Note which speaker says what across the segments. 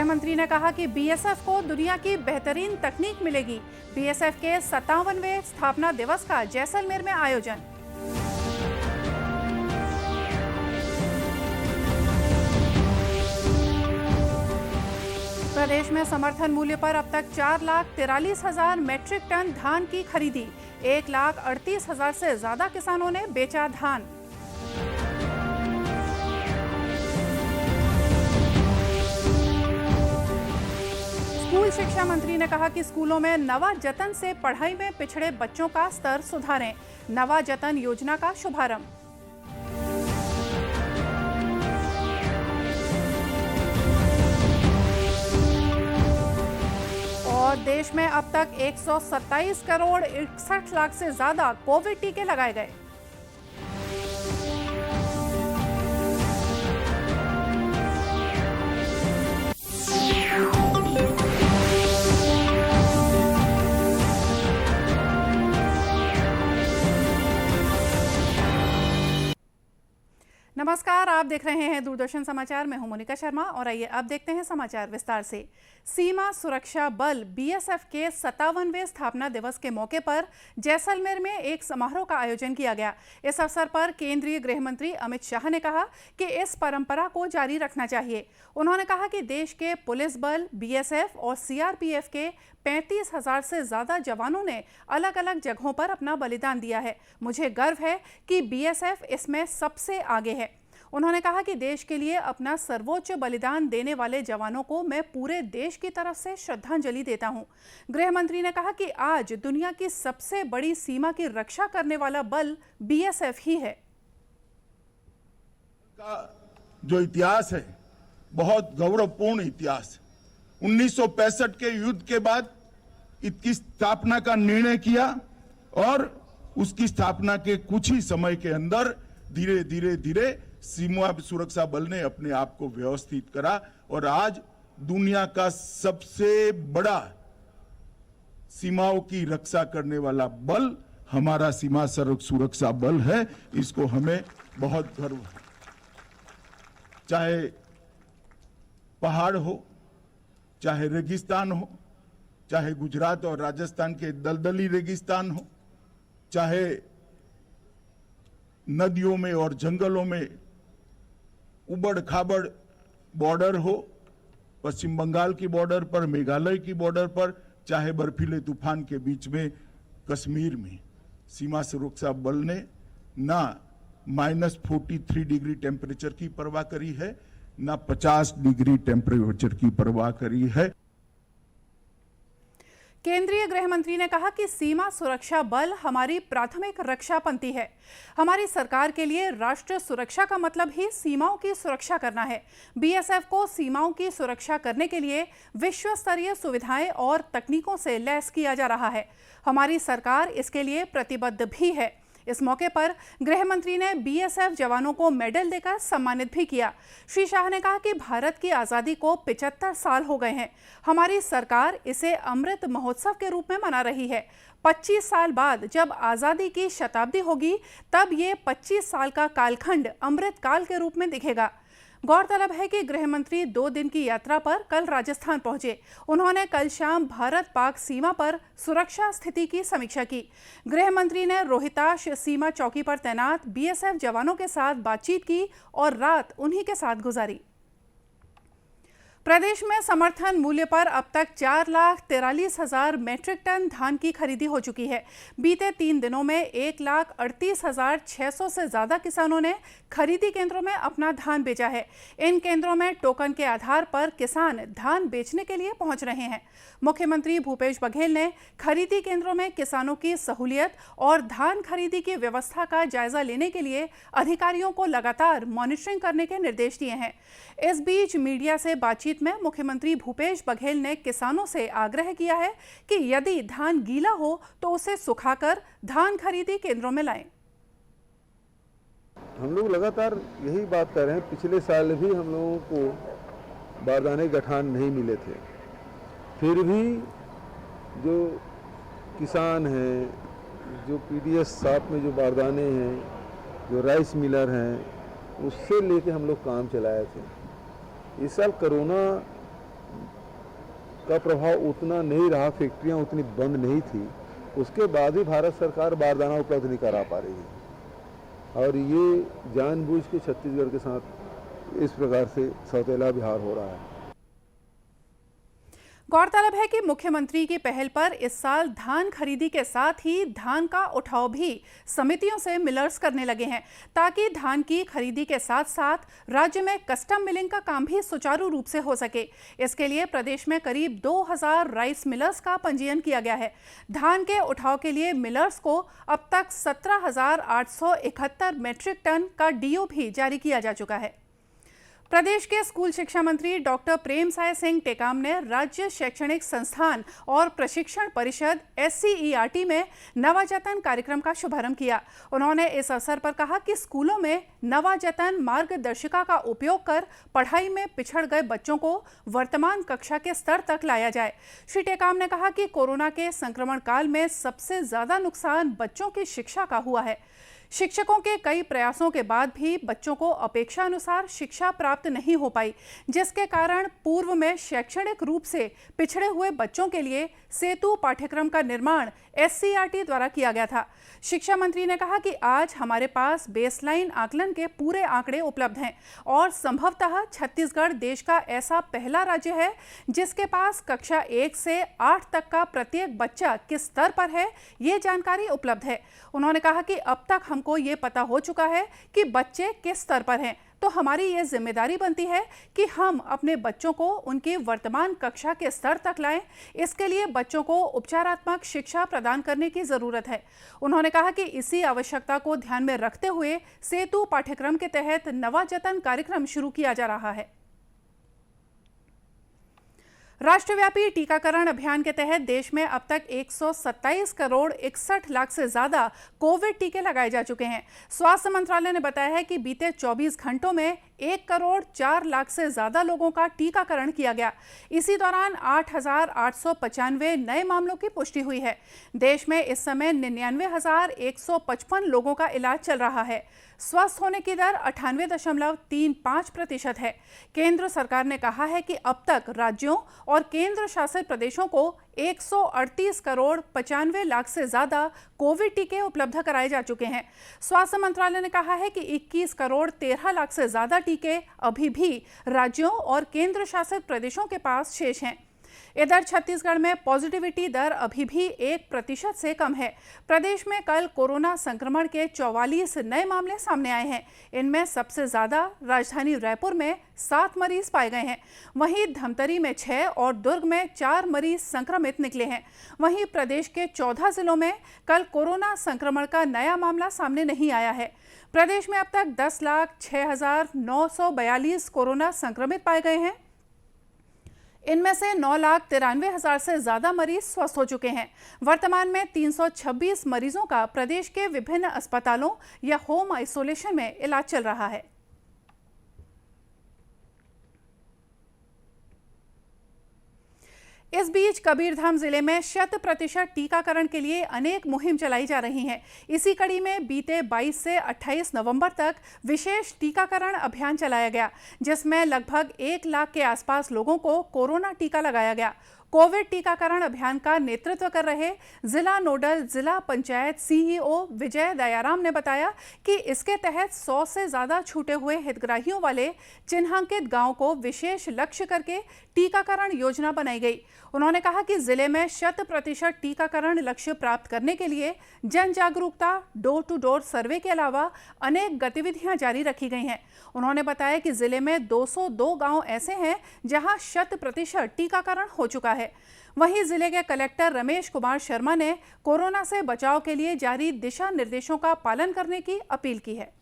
Speaker 1: गृह मंत्री ने कहा कि बीएसएफ को दुनिया की बेहतरीन तकनीक मिलेगी। बीएसएफ के 57वें स्थापना दिवस का जैसलमेर में आयोजन। प्रदेश में समर्थन मूल्य पर अब तक 4,43,000 मैट्रिक टन धान की खरीदी। 1,38,000 से ज्यादा किसानों ने बेचा धान। स्कूल शिक्षा मंत्री ने कहा कि स्कूलों में नवाजतन से पढ़ाई में पिछड़े बच्चों का स्तर सुधारें। नवाजतन योजना का शुभारंभ। और देश में अब तक 127 करोड़ 61 लाख से ज्यादा कोविड टीके लगाए गए। नमस्कार, आप देख रहे हैं दूरदर्शन समाचार। मैं हूं मोनिका शर्मा और आइए अब देखते हैं समाचार विस्तार से। सीमा सुरक्षा बल बीएसएफ के 57वें स्थापना दिवस के मौके पर जैसलमेर में एक समारोह का आयोजन किया गया। इस अवसर पर केंद्रीय गृह मंत्री अमित शाह ने कहा कि इस परंपरा को जारी रखना चाहिए। उन्होंने कहा कि देश के पुलिस बल, बीएसएफ और सीआरपीएफ के 35,000 से ज्यादा जवानों ने अलग अलग जगहों पर अपना बलिदान दिया है। मुझे गर्व है कि बीएसएफ इसमें सबसे आगे है। उन्होंने कहा कि देश के लिए अपना सर्वोच्च बलिदान देने वाले जवानों को मैं पूरे देश की तरफ से श्रद्धांजलि देता हूं। गृह मंत्री ने कहा कि आज दुनिया की सबसे बड़ी सीमा की रक्षा करने वाला बल बीएसएफ ही है।
Speaker 2: जो इतिहास है, बहुत गौरवपूर्ण इतिहास। 1965 के युद्ध के बाद इसकी स्थापना का निर्णय किया और उसकी स्थापना के कुछ ही समय के अंदर धीरे धीरे सीमा सुरक्षा बल ने अपने आप को व्यवस्थित करा और आज दुनिया का सबसे बड़ा सीमाओं की रक्षा करने वाला बल हमारा सीमा सुरक्षा बल है। इसको हमें बहुत गर्व है। चाहे पहाड़ हो, चाहे रेगिस्तान हो, चाहे गुजरात और राजस्थान के दलदली रेगिस्तान हो, चाहे नदियों में और जंगलों में उबड़ खाबड़ बॉर्डर हो, पश्चिम बंगाल की बॉर्डर पर, मेघालय की बॉर्डर पर, चाहे बर्फीले तूफान के बीच में कश्मीर में, सीमा सुरक्षा बल ने ना -43 डिग्री टेम्परेचर की परवाह करी है, ना 50 डिग्री टेम्परेचर की परवाह करी है।
Speaker 1: केंद्रीय गृह मंत्री ने कहा कि सीमा सुरक्षा बल हमारी प्राथमिक रक्षा पंक्ति है। हमारी सरकार के लिए राष्ट्र सुरक्षा का मतलब ही सीमाओं की सुरक्षा करना है। बीएसएफ को सीमाओं की सुरक्षा करने के लिए विश्व स्तरीय सुविधाएं और तकनीकों से लैस किया जा रहा है। हमारी सरकार इसके लिए प्रतिबद्ध भी है। इस मौके पर गृह मंत्री ने बीएसएफ जवानों को मेडल देकर सम्मानित भी किया। श्री शाह ने कहा कि भारत की आज़ादी को 75 साल हो गए हैं। हमारी सरकार इसे अमृत महोत्सव के रूप में मना रही है। 25 साल बाद जब आज़ादी की शताब्दी होगी, तब ये 25 साल का कालखंड अमृत काल के रूप में दिखेगा। गौरतलब है कि गृह मंत्री 2 दिन की यात्रा पर कल राजस्थान पहुंचे। उन्होंने कल शाम भारत पाक सीमा पर सुरक्षा स्थिति की समीक्षा की। गृह मंत्री ने रोहताश सीमा चौकी पर तैनात बीएसएफ जवानों के साथ बातचीत की और रात उन्हीं के साथ गुजारी। प्रदेश में समर्थन मूल्य पर अब तक 4,43,000 मैट्रिक टन धान की खरीदी हो चुकी है। बीते 3 दिनों में 1,38,600 से ज्यादा किसानों ने खरीदी केंद्रों में अपना धान बेचा है। इन केंद्रों में टोकन के आधार पर किसान धान बेचने के लिए पहुंच रहे हैं। मुख्यमंत्री भूपेश बघेल ने खरीदी केंद्रों में किसानों की सहूलियत और धान खरीदी की व्यवस्था का जायजा लेने के लिए अधिकारियों को लगातार मॉनिटरिंग करने के निर्देश दिए हैं। इस बीच मीडिया से बातचीत में मुख्यमंत्री भूपेश बघेल ने किसानों से आग्रह किया है कि यदि धान गीला हो तो उसे सुखाकर धान खरीदी केंद्रों में लाएं।
Speaker 3: हम लोग लगातार यही बात कर रहे हैं। पिछले साल भी हम लोगों को बारदाने गठान नहीं मिले थे, फिर भी जो किसान हैं, जो पीडीएस साथ में जो बारदाने हैं, जो राइस मिलर हैं, उससे लेके हम लोग काम चलाए थे। इस साल कोरोना का प्रभाव उतना नहीं रहा, फैक्ट्रियां उतनी बंद नहीं थी, उसके बाद ही भारत सरकार बारदाना उपलब्ध नहीं करा पा रही है। और ये जानबूझ के छत्तीसगढ़ के साथ इस प्रकार से सौतेला व्यवहार हो रहा है।
Speaker 1: गौरतलब है कि मुख्यमंत्री की पहल पर इस साल धान खरीदी के साथ ही धान का उठाव भी समितियों से मिलर्स करने लगे हैं, ताकि धान की खरीदी के साथ साथ राज्य में कस्टम मिलिंग का काम भी सुचारू रूप से हो सके। इसके लिए प्रदेश में करीब 2000 राइस मिलर्स का पंजीयन किया गया है। धान के उठाव के लिए मिलर्स को अब तक 17,871 मीट्रिक टन का डीओ भी जारी किया जा चुका है। प्रदेश के स्कूल शिक्षा मंत्री डॉक्टर प्रेमसाय सिंह टेकाम ने राज्य शैक्षणिक संस्थान और प्रशिक्षण परिषद SCERT में नवाजतन कार्यक्रम का शुभारंभ किया। उन्होंने इस अवसर पर कहा कि स्कूलों में नवाजतन मार्गदर्शिका का उपयोग कर पढ़ाई में पिछड़ गए बच्चों को वर्तमान कक्षा के स्तर तक लाया जाए। श्री टेकाम ने कहा कि कोरोना के संक्रमण काल में सबसे ज्यादा नुकसान बच्चों की शिक्षा का हुआ है। शिक्षकों के कई प्रयासों के बाद भी बच्चों को अपेक्षानुसार शिक्षा प्राप्त नहीं हो पाई, जिसके कारण पूर्व में शैक्षणिक रूप से पिछड़े हुए बच्चों के लिए सेतु पाठ्यक्रम का निर्माण SCERT द्वारा किया गया था। शिक्षा मंत्री ने कहा कि आज हमारे पास बेसलाइन आकलन के पूरे आंकड़े उपलब्ध हैं और संभवतः छत्तीसगढ़ देश का ऐसा पहला राज्य है जिसके पास कक्षा 1 से 8 तक का प्रत्येक बच्चा किस स्तर पर है, ये जानकारी उपलब्ध है। उन्होंने कहा कि अब तक हमको ये पता हो चुका है कि बच्चे किस स्तर पर हैं, तो हमारी ये जिम्मेदारी बनती है कि हम अपने बच्चों को उनकी वर्तमान कक्षा के स्तर तक लाएं। इसके लिए बच्चों को उपचारात्मक शिक्षा प्रदान करने की जरूरत है। उन्होंने कहा कि इसी आवश्यकता को ध्यान में रखते हुए सेतु पाठ्यक्रम के तहत नवाजतन कार्यक्रम शुरू किया जा रहा है। राष्ट्रव्यापी टीकाकरण अभियान के तहत देश में अब तक 127 करोड़ 61 लाख से ज्यादा कोविड टीके लगाए जा चुके हैं। स्वास्थ्य मंत्रालय ने बताया है कि बीते 24 घंटों में 1 करोड़ 4 लाख से ज्यादा लोगों का टीकाकरण किया गया। इसी दौरान 8,895 नए मामलों की पुष्टि हुई है। देश में इस समय 99,155 लोगों का इलाज चल रहा है। स्वस्थ होने की दर 98.35% है। केंद्र सरकार ने कहा है कि अब तक राज्यों और केंद्र शासित प्रदेशों को 138 करोड़ 95 लाख से ज्यादा कोविड टीके उपलब्ध कराए जा चुके हैं। स्वास्थ्य मंत्रालय ने कहा है कि 21 करोड़ 13 लाख से ज्यादा टीके अभी भी राज्यों और केंद्र शासित प्रदेशों के पास शेष हैं। इधर छत्तीसगढ़ में पॉजिटिविटी दर अभी भी 1% से कम है। प्रदेश में कल कोरोना संक्रमण के 44 नए मामले सामने आए हैं। इनमें सबसे ज्यादा राजधानी रायपुर में 7 मरीज पाए गए हैं। वहीं धमतरी में 6 और दुर्ग में 4 मरीज संक्रमित निकले हैं। वहीं प्रदेश के 14 जिलों में कल कोरोना संक्रमण का नया मामला सामने नहीं आया है। प्रदेश में अब तक 10,06,942 कोरोना संक्रमित पाए गए हैं। इनमें से 9,93,000 से ज्यादा मरीज स्वस्थ हो चुके हैं। वर्तमान में 326 मरीजों का प्रदेश के विभिन्न अस्पतालों या होम आइसोलेशन में इलाज चल रहा है। इस बीच कबीरधाम जिले में 100% टीकाकरण के लिए अनेक मुहिम चलाई जा रही हैं। इसी कड़ी में बीते 22 से 28 नवंबर तक विशेष टीकाकरण अभियान चलाया गया, जिसमें लगभग 1 लाख के आसपास लोगों को कोरोना टीका लगाया गया। कोविड टीकाकरण अभियान का नेतृत्व कर रहे जिला नोडल जिला पंचायत CEO विजय दयाराम ने बताया कि इसके तहत 100 से ज्यादा छूटे हुए हितग्राहियों वाले चिन्हांकित गांव को विशेष लक्ष्य करके टीकाकरण योजना बनाई गई। उन्होंने कहा कि जिले में 100% टीकाकरण लक्ष्य प्राप्त करने के लिए जन जागरूकता, डोर टू डोर सर्वे के अलावा अनेक गतिविधियां जारी रखी गई हैं। उन्होंने बताया कि जिले में 202 गांव ऐसे हैं जहां 100% टीकाकरण हो चुका है। वहीं जिले के कलेक्टर रमेश कुमार शर्मा ने कोरोना से बचाव के लिए जारी दिशा निर्देशों का पालन करने की अपील की है।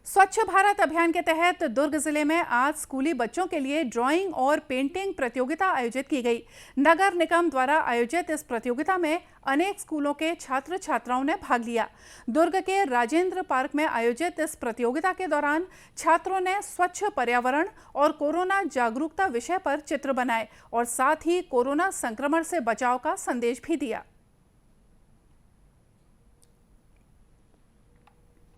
Speaker 1: स्वच्छ भारत अभियान के तहत दुर्ग जिले में आज स्कूली बच्चों के लिए ड्राइंग और पेंटिंग प्रतियोगिता आयोजित की गई। नगर निगम द्वारा आयोजित इस प्रतियोगिता में अनेक स्कूलों के छात्र छात्राओं ने भाग लिया। दुर्ग के राजेंद्र पार्क में आयोजित इस प्रतियोगिता के दौरान छात्रों ने स्वच्छ पर्यावरण और कोरोना जागरूकता विषय पर चित्र बनाए और साथ ही कोरोना संक्रमण से बचाव का संदेश भी दिया।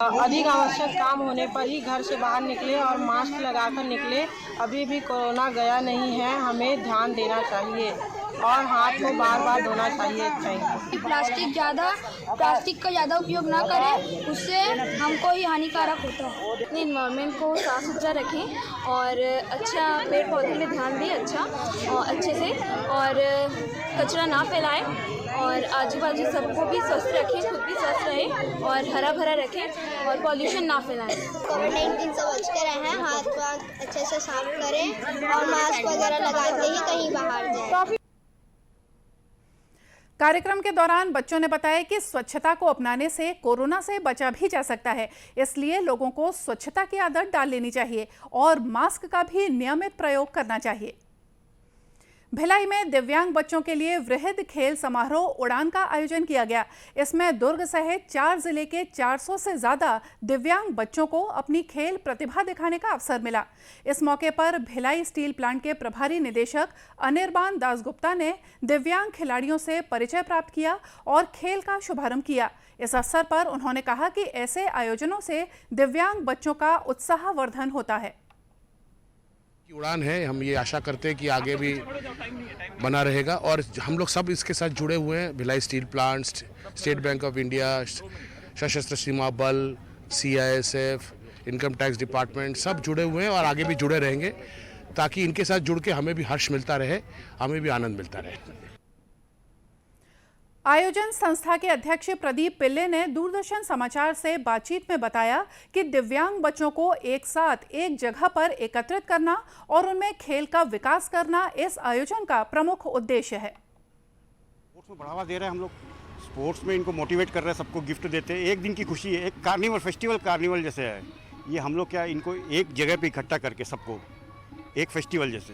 Speaker 4: अधिक आवश्यक काम होने पर ही घर से बाहर निकले और मास्क लगाकर निकले। अभी भी कोरोना गया नहीं है, हमें ध्यान देना चाहिए और हाथ को बार बार धोना चाहिए।
Speaker 5: प्लास्टिक का ज़्यादा उपयोग ना करें, उससे हमको ही हानिकारक होता है। अपने इन्वायरमेंट को साफ सुथरा रखें और अच्छा पेड़ पौधे में ध्यान दें और अच्छे से, और कचरा ना फैलाएं और आजू बाजू सबको भी स्वस्थ रखें, खुद भी स्वस्थ रहें और हरा भरा रखें और पॉल्यूशन ना फैलाएं।
Speaker 6: कोविड-19 से बच के रहें, हाथ अच्छे से साफ करें और मास्क वगैरह लगा के ही कहीं बाहर जाएं।
Speaker 1: कार्यक्रम के दौरान बच्चों ने बताया कि स्वच्छता को अपनाने से कोरोना से बचा भी जा सकता है, इसलिए लोगों को स्वच्छता की आदत डाल लेनी चाहिए और मास्क का भी नियमित प्रयोग करना चाहिए। भिलाई में दिव्यांग बच्चों के लिए वृहद खेल समारोह उड़ान का आयोजन किया गया। इसमें दुर्ग सहित 4 जिले के 400 से ज्यादा दिव्यांग बच्चों को अपनी खेल प्रतिभा दिखाने का अवसर मिला। इस मौके पर भिलाई स्टील प्लांट के प्रभारी निदेशक अनिर्बान दासगुप्ता ने दिव्यांग खिलाड़ियों से परिचय प्राप्त किया और खेल का शुभारंभ किया। इस अवसर पर उन्होंने कहा कि ऐसे आयोजनों से दिव्यांग बच्चों का उत्साहवर्धन होता है।
Speaker 7: उड़ान है, हम ये आशा करते हैं कि आगे भी बना रहेगा और हम लोग सब इसके साथ जुड़े हुए हैं। Bhilai steel plant, state bank of India, सशस्त्र सीमा बल, CISF, इनकम टैक्स डिपार्टमेंट सब जुड़े हुए हैं और आगे भी जुड़े रहेंगे, ताकि इनके साथ जुड़ के हमें भी हर्ष मिलता रहे, हमें भी आनंद मिलता रहे।
Speaker 1: आयोजन संस्था के अध्यक्ष प्रदीप पिल्ले ने दूरदर्शन समाचार से बातचीत में बताया कि दिव्यांग बच्चों को एक साथ एक जगह पर एकत्रित करना और उनमें खेल का विकास करना इस आयोजन का प्रमुख उद्देश्य है।
Speaker 8: स्पोर्ट्स में बढ़ावा दे रहे हैं हम लोग, स्पोर्ट्स में इनको मोटिवेट कर रहे हैं, सबको गिफ्ट देते हैं। एक दिन की खुशी है, एक कार्निवल फेस्टिवल कार्निवल जैसे है ये। हम लोग क्या इनको एक जगह पे इकट्ठा करके सबको एक फेस्टिवल जैसे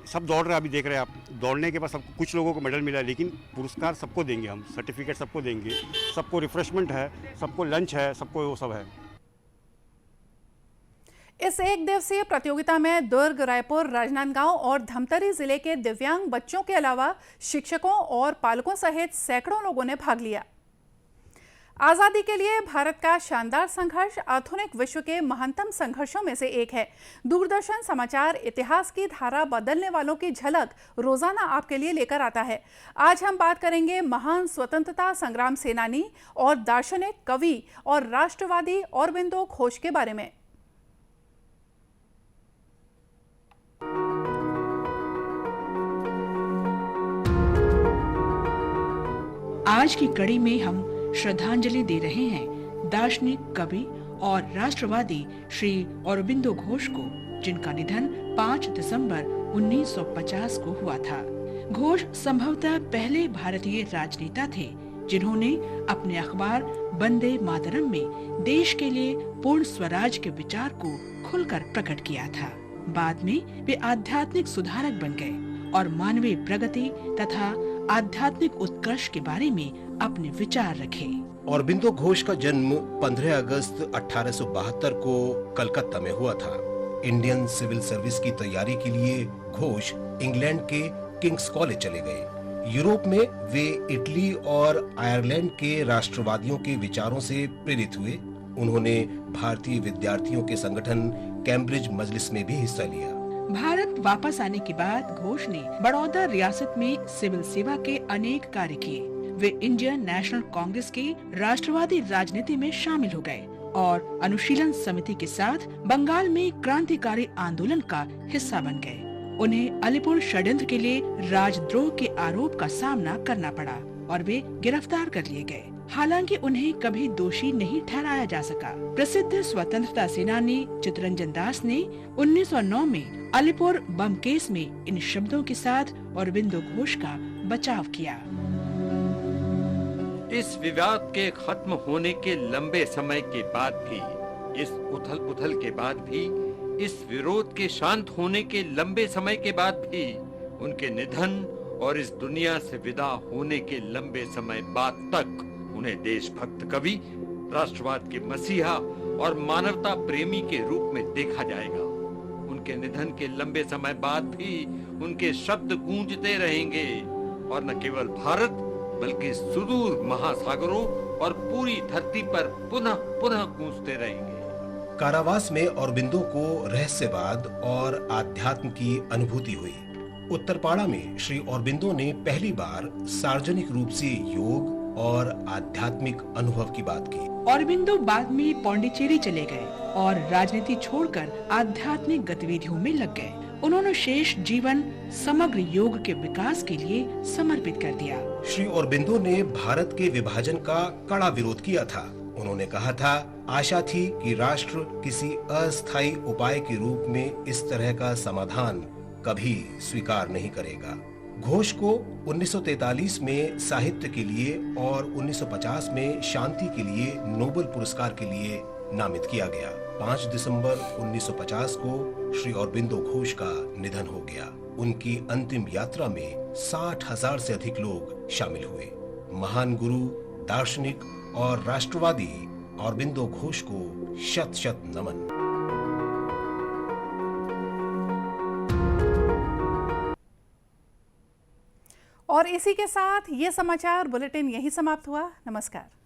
Speaker 8: सब दौड़ रहे हैं। अभी देख रहे हैं आप, दौड़ने के बाद सबको कुछ लोगों को मेडल मिला है, लेकिन पुरस्कार सबको देंगे हम, सर्टिफिकेट सबको देंगे, सबको रिफ्रेशमेंट है, सबको लंच है, सबको वो सब है।
Speaker 1: इस एक दिवसीय प्रतियोगिता में दुर्ग, रायपुर, राजनांदगांव और धमतरी जिले के दिव्यांग बच्चों के अलावा शिक्षकों और पालकों सहित सैकड़ों लोगों ने भाग लिया। आज़ादी के लिए भारत का शानदार संघर्ष आधुनिक विश्व के महानतम संघर्षों में से एक है। दूरदर्शन समाचार इतिहास की धारा बदलने वालों की झलक रोजाना आपके लिए लेकर आता है। आज हम बात करेंगे महान स्वतंत्रता संग्राम सेनानी और दार्शनिक, कवि और राष्ट्रवादी अरबिंदो घोष के बारे में।
Speaker 9: आज की कड़ी में हम श्रद्धांजलि दे रहे हैं दार्शनिक, कवि और राष्ट्रवादी श्री अरबिंदो घोष को, जिनका निधन 5 दिसंबर 1950 को हुआ था। घोष संभवतः पहले भारतीय राजनेता थे जिन्होंने अपने अखबार वंदे मातरम में देश के लिए पूर्ण स्वराज के विचार को खुलकर प्रकट किया था। बाद में वे आध्यात्मिक सुधारक बन गए और मानवीय प्रगति तथा आध्यात्मिक उत्कर्ष के बारे में अपने विचार रखे।
Speaker 10: अरबिंदो घोष का जन्म 15 अगस्त 1872 को कलकत्ता में हुआ था। इंडियन सिविल सर्विस की तैयारी के लिए घोष इंग्लैंड के किंग्स कॉलेज चले गए। यूरोप में वे इटली और आयरलैंड के राष्ट्रवादियों के विचारों से प्रेरित हुए। उन्होंने भारतीय विद्यार्थियों के संगठन कैम्ब्रिज मजलिस में भी हिस्सा लिया।
Speaker 9: भारत वापस आने के बाद घोष ने बड़ौदा रियासत में सिविल सेवा के अनेक कार्य किए। वे इंडियन नेशनल कांग्रेस के राष्ट्रवादी राजनीति में शामिल हो गए और अनुशीलन समिति के साथ बंगाल में क्रांतिकारी आंदोलन का हिस्सा बन गए। उन्हें अलीपुर षड्यंत्र के लिए राजद्रोह के आरोप का सामना करना पड़ा और वे गिरफ्तार कर लिए गए। हालांकि उन्हें कभी दोषी नहीं ठहराया जा सका। प्रसिद्ध स्वतंत्रता सेनानी चित्तरंजन दास ने 1909 में अलीपुर बम केस में इन शब्दों के साथ अरबिंदो घोष का बचाव किया।
Speaker 11: इस विवाद के खत्म होने के लंबे समय के बाद भी, इस उथल पुथल के बाद भी, इस विरोध के शांत होने के लंबे समय के बाद भी, उनके निधन और इस दुनिया से विदा होने के लंबे समय बाद तक उन्हें देशभक्त कवि, राष्ट्रवाद के मसीहा और मानवता प्रेमी के रूप में देखा जाएगा। उनके निधन के लंबे समय बाद भी उनके शब्द गूंजते रहेंगे और न केवल भारत बल्कि सुदूर महासागरों और पूरी धरती पर पुनः पुनः गूंजते रहेंगे।
Speaker 10: कारावास में औरबिंदो को रहस्यवाद और आध्यात्म की अनुभूति हुई। उत्तरपाड़ा में श्री औरबिंदो ने पहली बार सार्वजनिक रूप से योग और आध्यात्मिक अनुभव की बात की।
Speaker 9: औरबिंदो बाद में पौंडीचेरी चले गए और राजनीति छोड़कर आध्यात्मिक गतिविधियों में लग गए। उन्होंने शेष जीवन समग्र योग के विकास के लिए समर्पित कर दिया।
Speaker 10: श्री औरबिंदो ने भारत के विभाजन का कड़ा विरोध किया था। उन्होंने कहा था, आशा थी कि राष्ट्र किसी अस्थायी उपाय के रूप में इस तरह का समाधान कभी स्वीकार नहीं करेगा। घोष को 1943 में साहित्य के लिए और 1950 में शांति के लिए नोबेल पुरस्कार के लिए नामित किया गया। 5 दिसंबर 1950 को श्री औरबिंदो घोष का निधन हो गया। उनकी अंतिम यात्रा में 60,000 से अधिक लोग शामिल हुए। महान गुरु, दार्शनिक और राष्ट्रवादी औरबिंदो घोष को शत शत नमन।
Speaker 1: और इसी के साथ ये समाचार बुलेटिन यही समाप्त हुआ। नमस्कार।